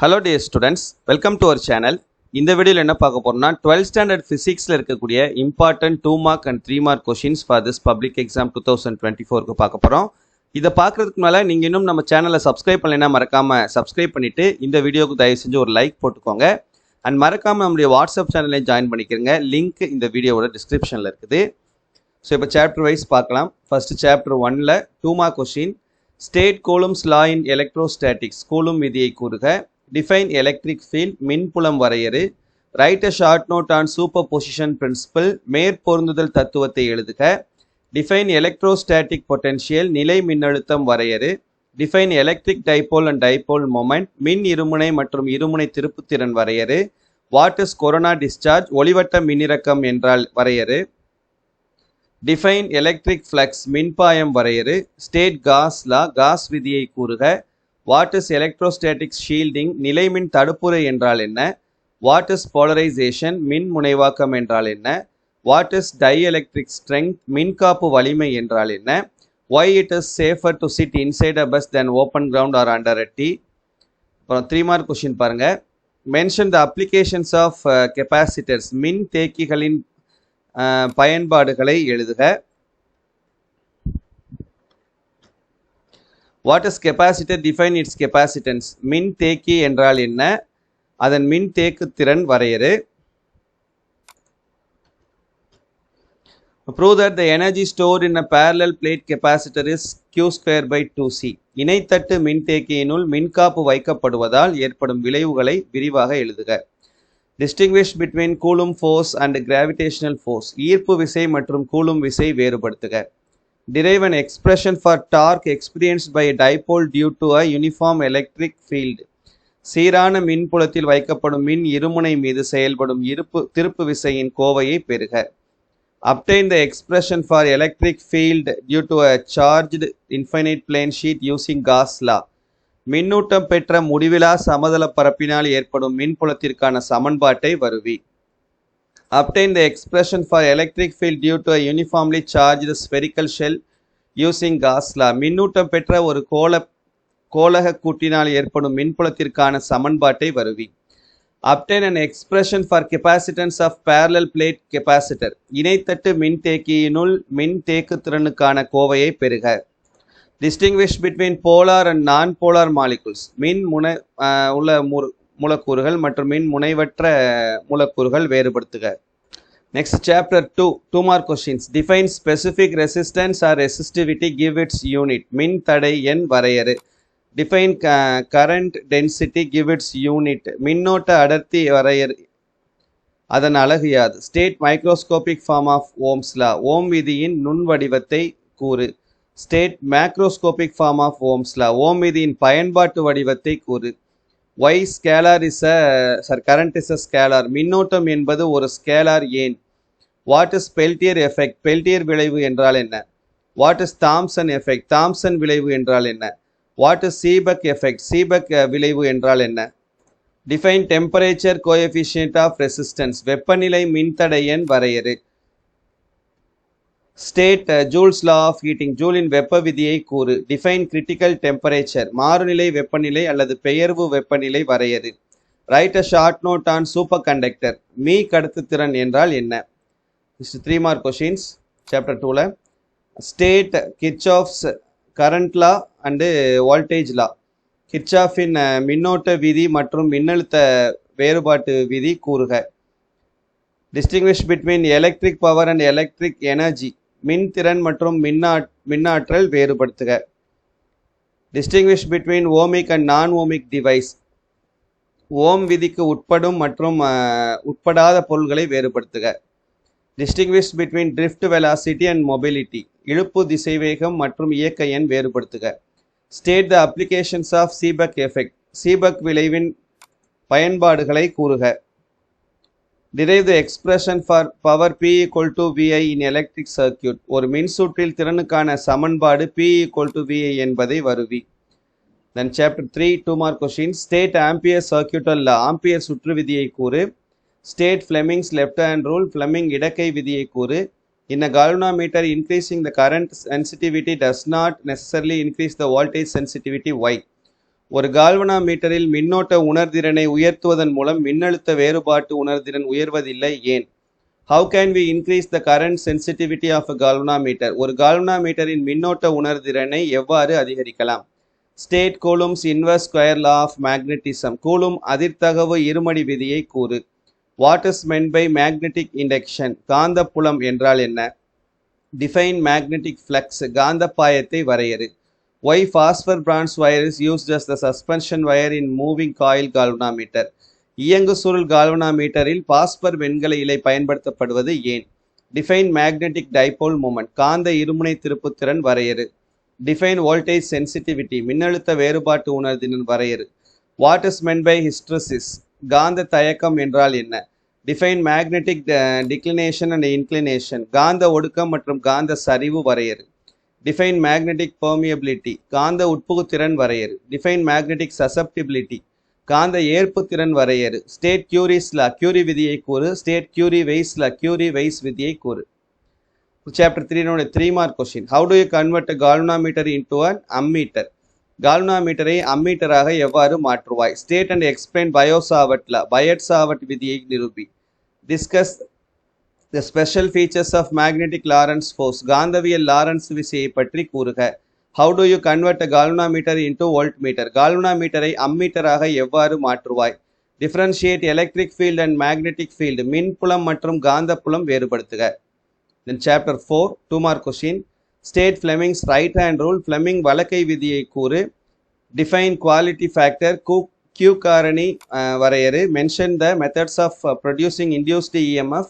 Hello dear students, welcome to our channel. இந்த வீடியோல என்ன பார்க்க போறோம்னா 12th standard physicsல இருக்கக்கூடிய important 2 mark and 3 mark questions for this public exam 2024 க்கு பார்க்க போறோம். இத பார்க்கிறதுக்கு முன்னால நீங்க இன்னும் நம்ம சேனலை subscribe பண்ணலைனா மறக்காம subscribe பண்ணிட்டு இந்த வீடியோக்கு தயவு செஞ்சு ஒரு லைக் போட்டுக்கோங்க. and மறக்காம நம்மளுடைய வாட்ஸ்அப் சேனலை ஜாயின் பண்ணிக்கங்க. லிங்க் இந்த வீடியோவோட descriptionல இருக்குது. So இப்போ chapter wise பார்க்கலாம். First chapter 1ல 2 mark question. State Coulomb's law in electrostatics. Coulomb விதியை கூறுக. Define electric field, மின்புலம் வரையறு. Write a short note on superposition principle, மேற்பொருந்துதல் தத்துவத்தை எழுதுக. Define electrostatic potential, நிலை மின்னழுத்தம் வரையறு. Define electric dipole and dipole moment, மின் இருமுனை மற்றும் இருமுனை திருப்புத்திறன் வரையறு. What is corona discharge, ஒளிவட்ட மின்னிறக்கம் என்றால் வரையறு. Define electric flux, மின்பாயம் வரையறு. State Gauss law, காஸ் விதியை கூறுக. What is electrostatic shielding, நிலைமின் தடுப்புரை என்றால் என்ன? What is polarization, மின் முனைவாக்கம் என்றால் என்ன? What is dielectric strength, மின்காப்பு வலிமை என்றால் என்ன? Why it is safer to sit inside a bus than open ground or under a tree? அப்புறம் 3 mark question பாருங்க. Mention the applications of capacitors, மின் தேக்கிகளின் பயன்பாடுகளை எழுதுக. What is capacitor? Define its capacitance. மின் தேக்கி என்றால் என்ன? அதன் மின் தேக்கு திறன் வரையறு. Prove that the energy stored in a parallel plate capacitor is Q square by 2C. இணைத்தட்டு மின்தேக்கியினுள் மின்காப்பு வைக்கப்படுவதால் ஏற்படும் விளைவுகளை விரிவாக எழுதுக. Distinguish between Coulomb force and gravitational force. ஈர்ப்பு விசை மற்றும் கூலும் விசை வேறுபடுத்துக. Derive an expression for torque experienced by a dipole due to a uniform electric field. சீரான மின்புலத்தில் வைக்கப்படும் மின் இருமுனை மீது செயல்படும் திருப்பு விசையின் கோவையை பெறுக. Obtain the expression for electric field due to a charged infinite plane sheet using Gauss law. மின்னூட்டம் பெற்ற முடிவிலா சமதள பரப்பினால் ஏற்படும் மின்புலத்திற்கான சமன்பாட்டை வருவி. Obtain the expression for electric field due to a uniformly charged spherical shell using Gauss law. மின்னூட்டம் பெற்ற ஒரு கோளக கூட்டினால் ஏற்படும் மின்புலத்திற்கான சமன்பாட்டை வருவி. Obtain an expression for capacitance of parallel plate capacitor. இணைத்தட்டு மின்தேக்கியினுள் மின் தேக்கு திறனுக்கான கோவையை பெறுக. Distinguish between polar and non-polar molecules. மின் உள்ள மூலக்கூறுகள் மற்றும் மின் முனைவற்ற மூலக்கூறுகள் வேறுபடுத்துக. Next chapter 2 mark questions. Define specific resistance or resistivity, give its unit. மின் தடை எண் வரையறு. Define current density, give its unit. மின்னோட்ட அடர்த்தி வரையறு, அதன் அலகு யாது? State microscopic form of Ohm's law. ஓம் விதியின் நுண் வடிவத்தை கூறு. State macroscopic form of Ohm's law. ஓம் விதியின் பயன்பாட்டு வடிவத்தை கூறு. Why scalar is current is a scalar. மின்னோட்டம் என்பது ஒரு ஸ்கேலார் ஏன்? What is Peltier effect? Peltier விளைவு என்றால் என்ன? What is Thomson effect? Thomson விளைவு என்றால் என்ன? What is Seebeck effect? Seebeck விளைவு என்றால் என்ன? Define temperature coefficient of resistance. வெப்பநிலை மின்தடை எண் வரையறு. State Joule's law of heating. Julian வெப்ப விதியை கூறு. Define critical temperature. மாறுநிலை வெப்பநிலை அல்லது பெயர்வு வெப்பநிலை வரையறு. Write a short note on superconductor. Me கடத்துத்திறன் என்றால் என்ன? 3 mark questions. Chapter 2ல State Kirchhoff's current law and voltage law. கிர்ச்சாஃபின் மின்னோட்ட விதி மற்றும் மின்னழுத்த வேறுபாட்டு விதி கூறுக. Distinguish between electric power and electric energy. மின்திறன் மற்றும் மின்னாற்றல் வேறுபடுத்துக. Distinguish between ohmic and non-ohmic device. ஓம் விதிக்கு உட்படும் மற்றும் உட்படாத பொருள்களை வேறுபடுத்துக. Distinguish between drift velocity and mobility. இழுப்பு திசைவேகம் மற்றும் இயக்க எண் வேறுபடுத்துக. State the applications of Seebeck effect. Seebeck விளைவின் பயன்பாடுகளை கூறுக. Derive the expression for power P equal to VI in electric circuit. ஒரு மின்சுற்றில் திறனுக்கான சமன்பாடு P equal to VI என்பதை வருவி. Then chapter 3 2 mark questions. State Ampere circuital law. Ampere சுற்று விதியை கூறு. State Fleming's left hand rule. Fleming இடக்கை விதியை கூறு. In a galvanometer, increasing the current sensitivity does not necessarily increase the voltage sensitivity. Why? ஒரு கால்வனாமீட்டரில் மின்னோட்ட உணர்திறனை உயர்த்துவதன் மூலம் மின்னழுத்த வேறுபாட்டு உணர்திறன் உயர்வதில்லை ஏன்? How can we increase the current sensitivity of a galvanometer? ஒரு கால்வனாமீட்டரின் மின்னோட்ட உணர்திறனை எவ்வாறு அதிகரிக்கலாம்? State Coulomb's inverse square law of magnetism. Coulomb அதிர்த்தகவு இருமடி விதியை கூறு. What is meant by magnetic induction? காந்தப்புலம் என்றால் என்ன? Define magnetic flux. காந்தப்பாயத்தை வரையறு. Why phosphor bronze wire is used as the suspension wire in moving coil galvanometer? இயங்கு சுருள் கால்வனாமீட்டரில் பாஸ்பர் வெண்கல இழை பயன்படுத்தப்படுவது ஏன்? Define magnetic dipole moment. காந்த இருமுனை திருப்புத்திறன் வரையறு. Define voltage sensitivity. மின்னழுத்த வேறுபாட்டு உணர்திறன் வரையறு. What is meant by hysteresis? காந்த தயக்கம் என்றால் என்ன? Define magnetic declination and inclination. காந்த ஒடுக்கம் மற்றும் காந்த சரிவு வரையறு. Define magnetic permeability. காந்த உட்புகுத்திறன் வரையறு. Define magnetic susceptibility. காந்த ஏற்பு திறன் வரையறு. ஸ்டேட் கியூரிஸ் லா. கியூரி விதியை கூறு. State Curie Weiss law. Curie Weiss விதியை கூறு. Chapter 3 3 mark question. How do you convert a galvanometer into an ammeter? கால்வனாமீட்டரை அம்மீட்டராக எவ்வாறு மாற்றுவாய்? State and explain Biot Savart law. Biot Savart விதியை நிரூபி. Discuss the special features of magnetic Lorentz force. காந்தவியல் Lorentz விசையை பற்றி கூறுக. How do you convert a galvanometer into voltmeter? கால்வனாமீட்டரை அம்மீட்டராக எவ்வாறு மாற்றுவாய்? Differentiate electric field and magnetic field. மின்புலம் மற்றும் காந்தப்புலம் வேறுபடுத்துக. Then chapter 4 2 mark question. State Fleming's right hand rule. Fleming வலக்கை விதியை கூறு. Define quality factor. Q காரணி வரையறு. Mention the methods of producing induced EMF.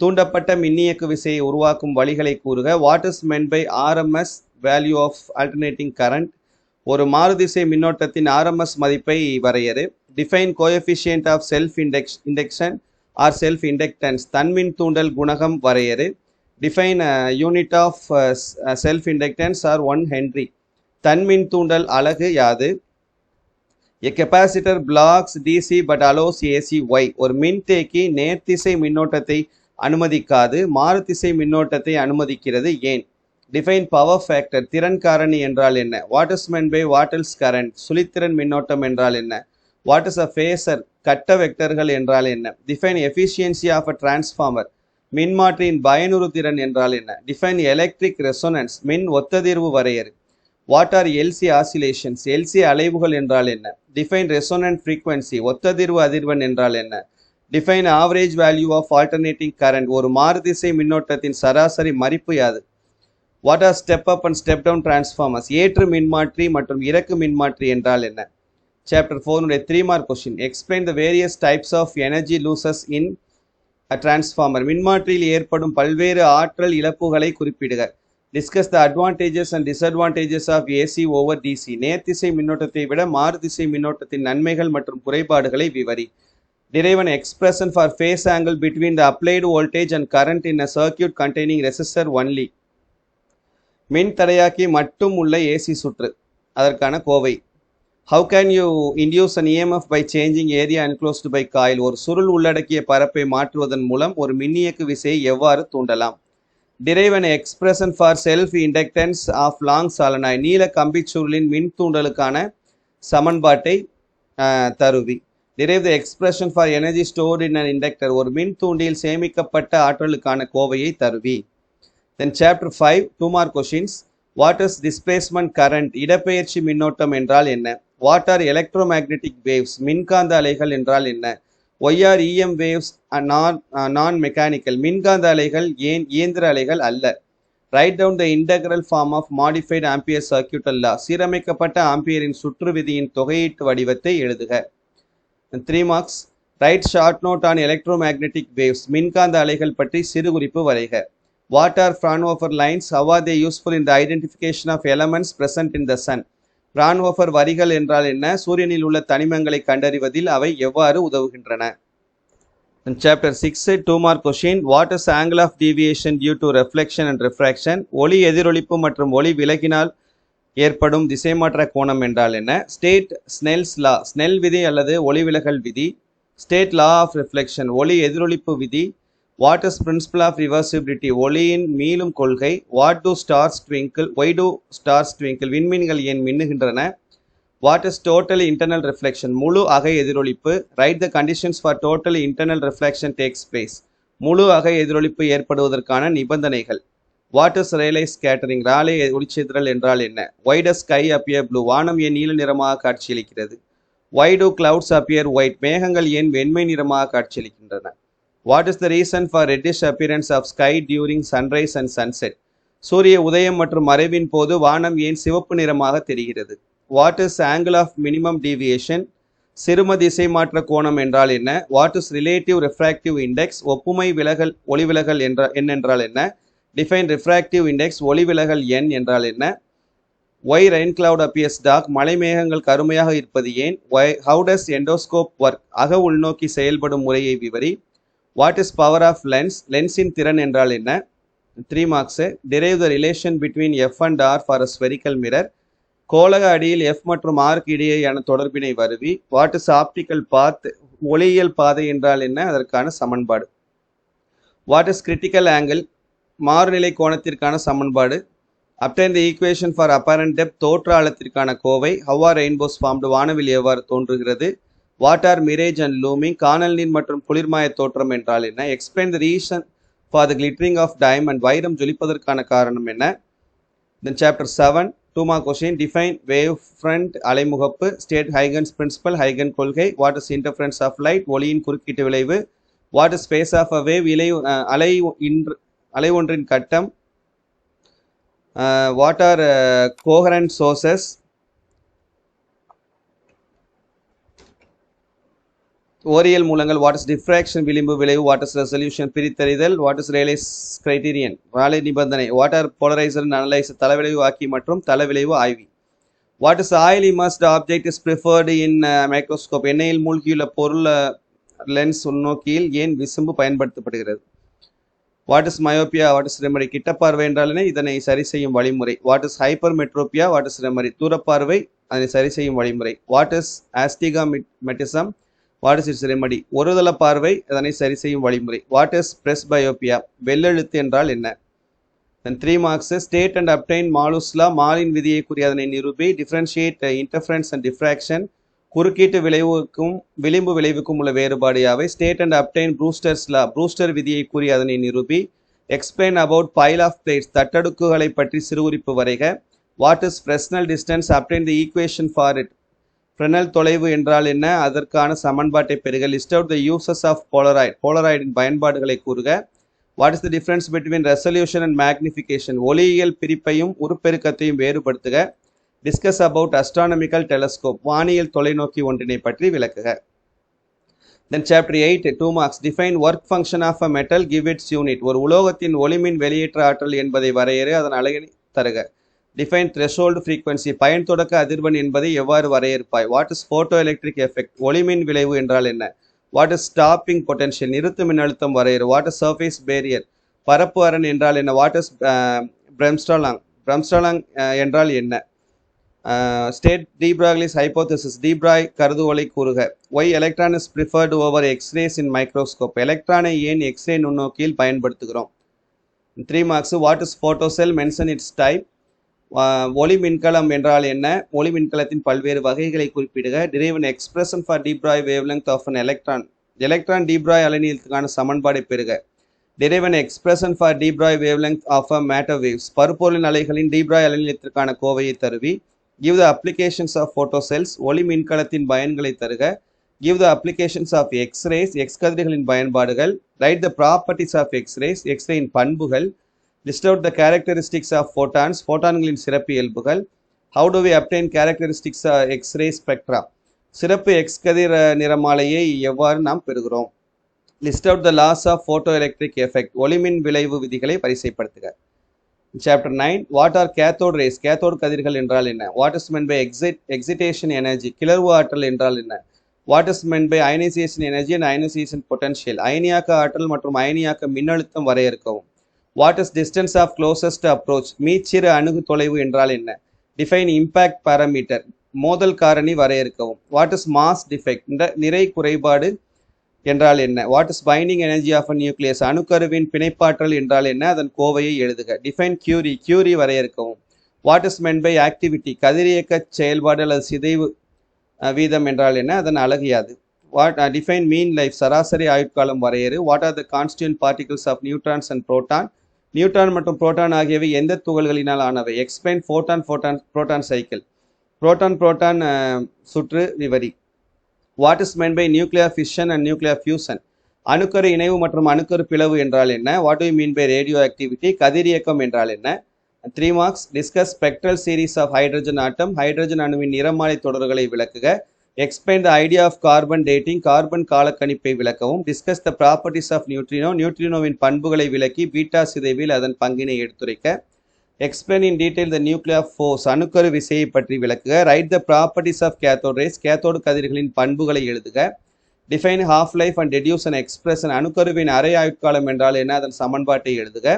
தூண்டப்பட்ட மின்னியக்கு விசையை உருவாக்கும் வழிகளை கூறுக. What is meant by RMS value of alternating current? ஒரு மாறுதிசை மின்னோட்டத்தின் ஆர்எம்எஸ் மதிப்பை வரையறு. Define coefficient of self induction or self inductance. தன்மின் தூண்டல் குணகம் வரையறு. Define unit of self inductance or 1 henry. தன்மின் தூண்டல் அலகு யாது? A capacitor blocks DC but allows AC. Why? ஒரு மின்தேக்கி நேர்த்திசை மின்னோட்டத்தை அனுமதிக்காது, மாறுதிசை மின்னோட்டத்தை அனுமதிக்கிறது ஏன்? Define power factor. திறன் காரணி என்றால் என்ன? What is meant by wattless current? சுழித்திறன் மின்னோட்டம் என்றால் என்ன? What is a phasor? கட்ட வெக்டர்கள் என்றால் என்ன? Define efficiency of a transformer. மின்மாற்றியின் பயனுறு திறன் என்றால் என்ன? Define electric resonance. மின் ஒத்ததிர்வு வரையறு. What are LC oscillations? LC அலைவுகள் என்றால் என்ன? Define resonant frequency. ஒத்ததிர்வு அதிர்வெண் என்றால் என்ன? Define average value of alternating current. ஒரு மாறுதிசை மின்னோட்டத்தின் சராசரி மதிப்பு யாது? What are step up and step down transformers? ஏற்று மின்மாற்றி மற்றும் இறக்கு மின்மாற்றி என்றால் என்ன? Chapter 4 3 mark question. Explain the various types of energy losses in a transformer. மின்மாற்றியில் ஏற்படும் பல்வேறு ஆற்றல் இழப்புகளை குறிப்பிடுக. Discuss the advantages and disadvantages of AC over DC. நேர்த்திசை மின்னோட்டத்தை விட மாறுதிசை மின்னோட்டத்தின் நன்மைகள் மற்றும் குறைபாடுகளை விவரி. Derive an expression for phase angle between the applied voltage and current in a circuit containing resistor only. மின் தடையாக்கி மட்டும் உள்ள ஏசி சுற்று. அதற்கான Kovai. How can you induce an EMF by changing area enclosed by coil? ஒரு சுருள் உள்ளடக்கிய பரப்பை மாற்றுவதன் மூலம் ஒரு மின்னியக்கு விசையை எவ்வாறு தூண்டலாம்? Derive an expression for self inductance of long solenoid. நீல கம்பிச்சுருளின் மின் தூண்டலுக்கான சமன்பாட்டை தருவி. Derive the expression for energy stored in an inductor. ஒரு மின் தூண்டியில் சேமிக்கப்பட்ட ஆற்றலுக்கான கோவையை தருவி. Then chapter 5 2 mark questions. What is displacement current? இடப்பெயர்ச்சி மின்னோட்டம் என்றால் என்ன? What are electromagnetic waves? மின்காந்த அலைகள் என்றால் என்ன? Why are EM waves non mechanical? மின்காந்த அலைகள் ஏன் இயந்திர அலைகள் அல்ல? Write down the integral form of modified Ampere circuital law. சீரமைக்கப்பட்ட ஆம்பியரின் சுற்று விதியின் தொகையீட்டு வடிவத்தை எழுதுக. 3 marks. Write short note on electromagnetic waves. மின்காந்த அலைகள் பற்றி சிறுகுறிப்பு வரைக. What are Fraunhofer lines? How are they useful in the identification of elements present in the sun? Fraunhofer வரிகள் என்றால் என்ன? சூரியனில் உள்ள தனிமங்களை கண்டறிவதில் அவை எவ்வாறு உதவுகின்றன? Chapter 6 2 mark question. What is angle of deviation due to reflection and refraction? ஒளி எதிரொளிப்பு மற்றும் ஒளி விலகினால் ஏற்படும் திசைமாற்ற கோணம் என்றால் என்ன? ஸ்டேட் ஸ்னெல்ஸ் லா. ஸ்னெல் விதி அல்லது ஒளிவிலகல் விதி. State law of reflection. ஒளி எதிரொளிப்பு விதி. What is principle of reversibility? ஒளியின் மீளும் கொள்கை. What do stars twinkle? Why do stars twinkle? விண்மீன்கள் ஏன் மின்னுகின்றன? What is totally internal reflection? முழு அகை எதிரொலிப்பு. Write the conditions for totally internal reflection takes place. முழு அகை எதிரொலிப்பு ஏற்படுவதற்கான நிபந்தனைகள். What is Rayleigh scattering? Rayleigh ஒளிச்சிதறல் என்றால் என்ன? Why does sky appear blue? வானம் ஏன் நீல நிறமாக காட்சியளிக்கிறது? Why do clouds appear white? மேகங்கள் ஏன் வெண்மை நிறமாக காட்சியளிக்கின்றன? What is the reason for reddish appearance of sky during sunrise and sunset? சூரிய உதயம் மற்றும் மறைவின் போது வானம் ஏன் சிவப்பு நிறமாக தெரிகிறது? What is angle of minimum deviation? சிறும திசை மாற்ற கோணம் என்றால் என்ன? What is relative refractive index? ஒப்புமை விலகல் ஒளிவிலகல் என்றால் என்ன? Define refractive index. ஒளிவிலகல் எண் என்றால் என்ன? Why rain cloud appears dark? மழை மேகங்கள் கருமையாக இருப்பது ஏன்? How does endoscope work? அக உள்நோக்கி செயல்படும் முறையை விவரி. What is power of lens? லென்ஸின் திறன் என்றால் என்ன? 3 marks. Derive the relation between F and R for a spherical mirror. கோளக அடியில் F மற்றும் R க்கு இடையேயான தொடர்பினை வருவி. What is optical path? ஒளியியல் பாதை என்றால் என்ன? அதற்கான சமன்பாடு. What is critical angle? மாறுநிலை கோணத்திற்கான சமன்பாடு. Obtain the equation for apparent depth. தோற்ற ஆழத்திற்கான Kovai. How are rainbows formed? வானவில் எவ்வாறு தோன்றுகிறது? What are mirage and looming? காணல் நீர் மற்றும் குளிர்மாய தோற்றம் என்றால் என்ன? Explain the reason for the glittering of diamond. வைரம் ஜொலிப்பதற்கான காரணம் என்ன? Then chapter 7 2 mark question. Define wave front. அலைமுகப்பு. State Huygens principle. Huygens கொள்கை. What is interference of light? ஒளியின் குறுக்கீட்டு விளைவு. What is phase of a wave? அலை ஒன்றின் கட்டம். What are coherent sources? Oréal மூலங்கள். What is diffraction? விளிம்பு விளைவு. What is resolution? பிரித்தறிதல். What is Rayleigh's criterion? ராலே நிபந்தனை. What are polarizer and analyzer? தளவிளைவு ஆக்கி மற்றும் தளவிளைவு ஆய்வி. What is oil immersed object is preferred in microscope? எண்ணெயில் மூழ்கியுள்ள பொருள் லென்ஸ் உள்நோக்கியில் ஏன் விசும்பு பயன்படுத்தப்படுகிறது? What is myopia? What is remedy? கிட்டப்பார்வை என்றால் என்ன? இதனை சரி செய்யும் வழிமுறை. What is hypermetropia? What is remedy? தூரப்பார்வை, அதனை சரி செய்யும் வழிமுறை. What is astigmatism? What is its remedy? ஒருதள பார்வை, அதனை சரி செய்யும் வழிமுறை. What is presbyopia? வெள்ளெழுத்து என்றால் என்ன? Then 3 marks. State and obtain Malus law. மாலின் விதியை கூறி அதனை நிரூபி. Differentiate interference and diffraction. குறுக்கீட்டு விளைவுக்கும் விளிம்பு விளைவுக்கும் உள்ள வேறுபாடு யாவை? State and obtain Brewster's law. Brewster விதியை கூறி அதனை நிரூபி. Explain about pile of plates. தட்டடுக்குகளை பற்றி சிறுகுறிப்பு வரைக. What is Fresnel distance? Obtain the equation for it. Fresnel தொலைவு என்றால் என்ன? அதற்கான சமன்பாட்டை பெறுக. List out the uses of Polaroid. Polaroidin பயன்பாடுகளை கூறுக. What is the difference between resolution and magnification? ஒளியியல் பிரிப்பையும் உருப்பெருக்கத்தையும் வேறுபடுத்துக. Discuss about astronomical telescope. வானியல் தொலைநோக்கி ஒன்றினை பற்றி விளக்குக. Then chapter 8 2 marks. Define work function of a metal. Give its unit. ஒரு உலோகத்தின் ஒளிமின் வெளியேற்ற ஆற்றல் என்பதை வரையறு, அதன் அலகினை தருக. Define threshold frequency. பயன் தொடக்க அதிர்வெண் என்பதை எவ்வாறு வரையறுப்பாய்? What is photoelectric effect? ஒளிமின் விளைவு என்றால் என்ன? What is stopping potential? நிறுத்து மின்னழுத்தம் வரையறு. What is surface barrier? பரப்பு அரண் என்றால் என்ன? What is Bremsstrahlung? Bremsstrahlung என்றால் என்ன? State de Broglie's hypothesis. de Broglie கருதுகோளை கூறுக. Why electron is preferred over X-rays in microscope? எலக்ட்ரானை ஏன் எக்ஸ்ரே நுண்ணோக்கியில் பயன்படுத்துகிறோம்? 3 marks. What is photocell? Mention its type. ஒளி மின்கலம் என்றால் என்ன? ஒளி மின்கலத்தின் பல்வேறு வகைகளை குறிப்பிடுக. Derive an expression for de Broglie wavelength of an electron. Electron de Broglie அலைநீளத்துக்கான சமன்பாடை பெறுக. Derive an expression for de Broglie wavelength of a matter waves. பருப்பொருளின் அலைகளின் de Broglie அலைநீளத்திற்கான கோவையை தருவி. Give the applications of photocells. ஒளி மின்கலத்தின் பயன்களை தருக. Give the applications of X-rays. X கதிர்களின் பயன்பாடுகள். Write the properties of X-rays. X-rayin பண்புகள். List out the characteristics of photons. Photonகளின் சிறப்பியல்புகள். How do we obtain characteristics of X-ray spectra? சிறப்பு X கதிர் நிறமாலையை எவ்வாறு நாம் பெறுகிறோம்? List out the laws of photoelectric effect. ஒளிமின் விளைவு விதிகளை வரிசைப்படுத்துக. Chapter 9. What are cathode rays? Cathode கதிர்கள் என்றால் என்ன? What is meant by excitation energy? கிளர்வு ஆற்றல் என்றால் என்ன? What is meant by ionization energy and ionization potential? அயனியாக்க ஆற்றல் மற்றும் அயனியாக்க மின்னழுத்தம் வரையறுக்கவும். What is distance of closest approach? மீச்சிறு அணுகு தொலைவு என்றால் என்ன? Define impact parameter. மோதல் காரணி வரையறுக்கவும். What is mass defect? நிறை குறைபாடு என்றால் என்ன? What is binding energy of a nucleus? அணுக்கருவின் பிணைப்பாற்றல் என்றால் என்ன? அதன் கோவையை எழுதுக. Define Curie. Curie வரையறுக்கவும். What is meant by activity? கதிரியக்க செயல்பாடு அல்லது சிதைவு வீதம் என்றால் என்ன? அதன் அலகு யாது? What define mean life? சராசரி ஆயுட்காலம் வரையறு. What are the constituent particles of neutrons and proton? Neutron மற்றும் புரோட்டான் ஆகியவை எந்த துகள்களினால் ஆனவை? Explain proton cycle. புரோட்டான் சுற்று விவரி. What is meant by nuclear fission and nuclear fusion? அணுக்கரு இணைவு மற்றும் அணுக்கரு பிளவு என்றால் என்ன? What do you mean by radioactivity? கதிரியக்கம் என்றால் என்ன? 3 marks. Discuss spectral series of hydrogen atom. Hydrogen அணுவின் நிறமாலை தொடர்களை விளக்குக. Explain the idea of carbon dating. Carbon காலக்கணிப்பை விளக்கவும். Discuss the properties of neutrino. நியூட்ரினோவின் பண்புகளை விளக்கி பீட்டா சிதைவில் அதன் பங்கினை எடுத்துரைக்க. Explain in detail the nuclear force. அணுக்கரு விசையை பற்றி விளக்குக. Write the properties of cathode rays. Cathode கதிர்களின் பண்புகளை எழுதுக. Define half life and deduce and expression. அணுக்கருவின் அரை ஆயுட்காலம் என்றால் என்ன? அதன் சமன்பாட்டை எழுதுக.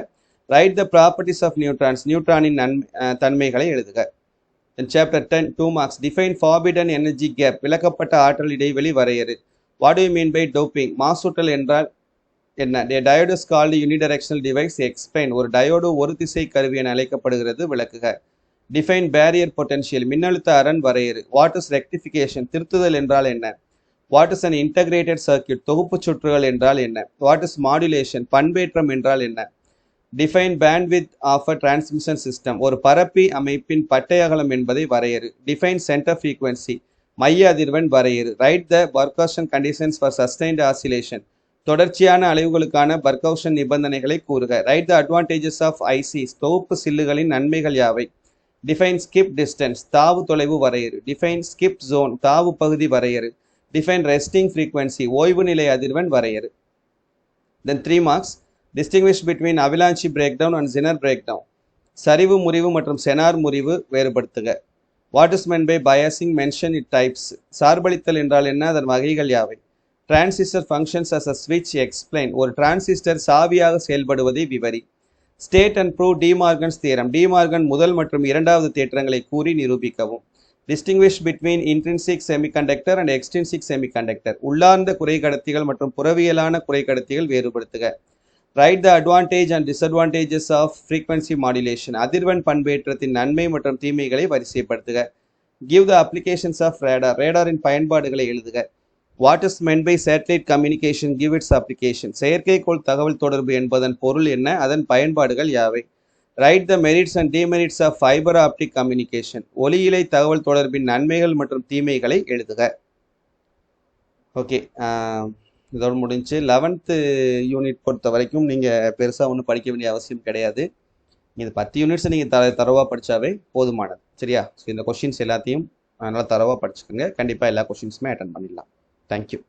Write the properties of neutrons. நியூட்ரானின் தன்மைகளை எழுதுக. Chapter 10 2 marks. Define forbidden energy gap. விளக்கப்பட்ட ஆற்றல் இடைவெளி வரையறு. What do you mean by doping? மாசூட்டல் என்றால் என்ன? Diode is called unidirectional device. Explain. ஒரு டயோடு ஒரு திசை கருவி என அழைக்கப்படுகிறது. விளக்குக. Define barrier potential. மின்னழுத்த அரண் வரையறு. What is rectification? திருத்துதல் என்றால் என்ன? What is an integrated circuit? தொகுப்பு சுற்றுகள் என்றால் என்ன? What is modulation? பண்பேற்றம் என்றால் என்ன? Define bandwidth of a transmission system. ஒரு பரப்பி அமைப்பின் பட்டை அகலம் என்பதை வரையறு. Define centre frequency. மைய அதிர்வெண் வரையறு. Write the Barkhausen conditions for sustained oscillation. தொடர்ச்சியான அலைவுகளுக்கான பர்கவுசன் நிபந்தனைகளை கூறுக. Write the advantages of ICs. தொகுப்பு சில்லுகளின் நன்மைகள் யாவை? Define skip distance. தாவு தொலைவு வரையறு. Define skip zone. தாவு பகுதி வரையறு. Define resting frequency. ஓய்வு நிலை அதிர்வெண் வரையறு. Then 3 marks. Distinguish between avalanche breakdown and Zener breakdown. சரிவு முறிவு மற்றும் செனார் முறிவு வேறுபடுத்துக. What is meant by biasing? Mention it types. சார்பளித்தல் என்றால் என்ன? அதன் வகைகள் யாவை? டிரான்சிஸ்டர் ஃபங்க்ஷன்ஸ் அஸ் அ ஸ்விட்ச். எக்ஸ்பிளைன். ஒரு டிரான்சிஸ்டர் சாவியாக செயல்படுவதை விவரி. State and prove De Morgan's theorem. De Morgan முதல் மற்றும் இரண்டாவது தேற்றங்களை கூறி நிரூபிக்கவும். Distinguish between intrinsic semiconductor and extrinsic semiconductor. உள்ளார்ந்த குறைக்கடத்திகள் மற்றும் புறவியலான குறைக்கடத்திகள் வேறுபடுத்துக. Write the advantage and disadvantages of frequency modulation. அதிர்வெண் பண்பேற்றத்தின் நன்மை மற்றும் தீமைகளை வரிசைப்படுத்துக. Give the applications of radar. ரேடாரின் பயன்பாடுகளை எழுதுக. What is meant by satellite communication? Give its application. செயற்கைக்கோள் தகவல் தொடர்பு என்பதன் பொருள் என்ன? அதன் பயன்பாடுகள் யாவை? Right the merits and demerits of fibre optic communication. ஒலியிழை தகவல் தொடர்பின் நன்மைகள் மற்றும் தீமைகளை எழுதுக. ஓகே, இதோடு முடிஞ்சு 11th யூனிட் பொறுத்த வரைக்கும் நீங்கள் பெருசாக ஒன்றும் படிக்க வேண்டிய அவசியம் கிடையாது. இந்த 10 யூனிட்ஸை நீங்கள் தரவாக படித்தாவே போதுமானது. சரியா? ஸோ இந்த கொஷின்ஸ் எல்லாத்தையும் நல்லா தரவாக படிச்சுக்கோங்க. கண்டிப்பாக எல்லா கொஷின்ஸுமே அட்டன் பண்ணிடலாம். தேங்க்யூ.